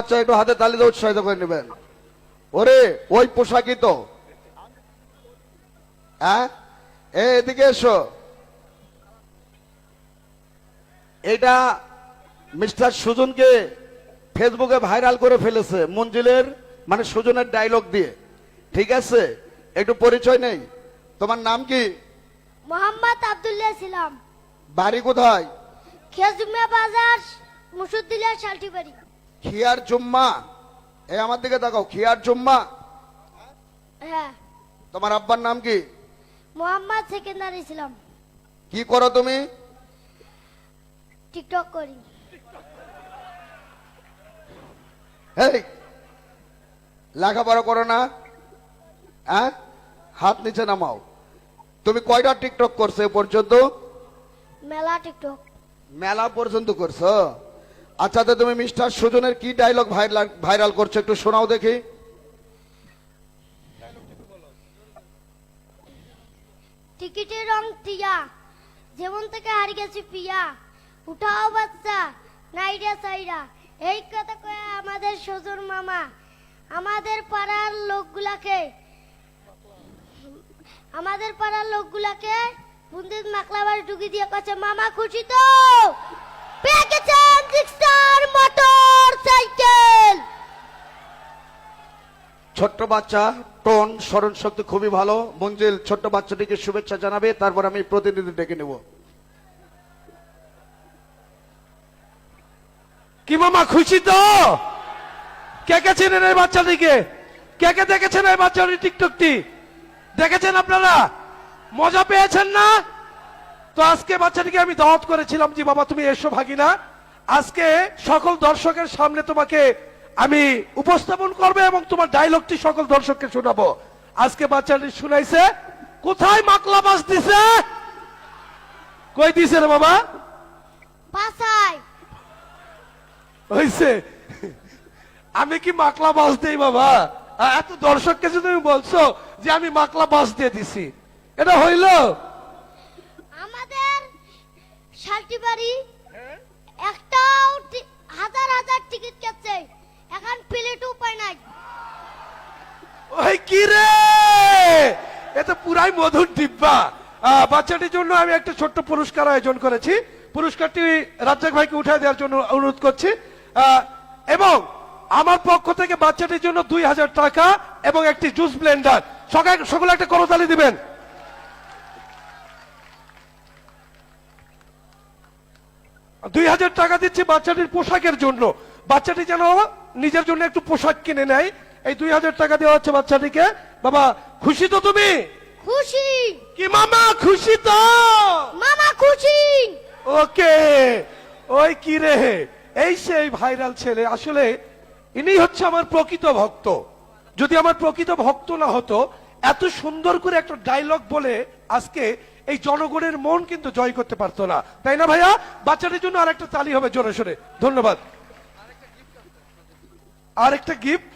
বাচ্চা একটু হাতে তালি দিয়ে উৎসাহিত করে নেবেন। ওরে ওই পোশাকই তো, হ্যাঁ এদিকে এসো। এটা মিস্টার সুজনকে ফেসবুকে ভাইরাল করে ফেলেছে মঞ্জিলের মানে সুজনের ডায়লগ দিয়ে, ঠিক আছে? একটু পরিচয় নেই, তোমার নাম কি? মোহাম্মদ আব্দুল্লাহ ছিলাম। বাড়ি কোথায়? খেজুমিয়া বাজার, মুসুদ্দিল্লাহ শালটি বাড়ি। খিয়ার জুম্মা, এই আমার দিকে তাকাও, খিয়ার জুম্মা। হ্যাঁ। তোমার আব্বার নাম কি? মোহাম্মদ সেকেন্দারি ছিলাম। কি করো তুমি? টিকটক করি। এই লেখাপড়া করো না? হ্যাঁ, হাত নিচে নামাও। তুমি কয়টা টিকটক করছো এ পর্যন্ত? মেলা টিকটক। মেলা পর্যন্ত করছো? আচ্ছা, তো তুমি মিস্টার সুজনের কি ডায়লগ ভাইরাল করছো একটু শোনাও দেখি। টিকিটের রং টিয়া, যেমন থেকে হারিয়ে গেছি পিয়া, উঠাও বাচ্চা নাইরা সাইরা। এই কথা কয়ে আমাদের সজুর মামা আমাদের পাড়ার লোকগুলাকে বুন্দির মাকলা বাড়ি ঢুকি দিয়ে কাছে, মামা খুশি তো? পেয়ে গেছেন জিক্সার মোটর সাইকেল। ছোট্ট বাচ্চা, টোন স্মরণ শক্তি খুবই ভালো। মঞ্জিল ছোট্ট বাচ্চাটিকে শুভেচ্ছা জানাবে, তারপর আমি প্রতিনিধি ডেকে নেব। কি মামা খুশি তো? কে কে চেনেন এই বাচ্চাটিকে? কে কে দেখেছেন এই বাচ্চাটির টিকটকটি? দেখেছেন আপনারা? মজা পেয়েছেন না? তো আজকে বাচ্চাটিকে আমি দাওয়াত করেছিলাম যে বাবা তুমি এসো ভাগিনা, আজকে সকল দর্শকের সামনে তোমাকে আমি উপস্থাপন করবে এবং তোমার ডায়লগটি সকল দর্শককে শোনাবো। আজকে বাচ্চাটি শুনাইছে কোথায় মাকলা বাস দিছে। কই দিছে রে বাবা? বাসায়। হইছে? আমি কি মাকলা বাস দেই বাবা? এত দর্শককে যদি তুমি বলছো যে আমি মাকলা বাস দিয়ে দিছি, এটা হইল? আমাদের শালটি বাড়ি একটাও হাজার হাজার টিকিট কেটে, এখন প্লেট উপায় নাই। ওই কি রে, এটা পুরাই মধুর ডিব্বা। বাচ্চাটির জন্য আমি একটা ছোট্ট পুরস্কার আয়োজন করেছি। পুরস্কারটি রাজ্জাক ভাইকে উঠায় দেওয়ার জন্য অনুরোধ করছি। এবং আমার পক্ষ থেকে বাচ্চাটির জন্য 2000 টাকা এবং একটি জুস ব্লেন্ডার। সকলে একটা করতালি দিবেন। $2000 দিচ্ছি বাচ্চাটির পোশাকের জন্য। বাচ্চাটি যেন নিজের জন্য একটু পোশাক কিনে নেয়, এই 2000 টাকা দেওয়া হচ্ছে বাচ্চাটিকে। বাবা খুশি তো তুমি? খুশি। কি মামা খুশি তো? মামা খুশি। ওকে। ওই কি রে, এই সেই ভাইরাল ছেলে। আসলে ইনি হচ্ছে আমার প্রকৃত ভক্ত। যদি আমার প্রকৃত ভক্ত না হতো, এত সুন্দর করে একটা ডায়লগ বলে আজকে এই জনগণের মন কিন্তু জয় করতে পারতো না, তাই না ভাইয়া? বাচ্চাটির জন্য আরেকটা তালি হবে জোরে সোরে। ধন্যবাদ। আরেকটা গিফট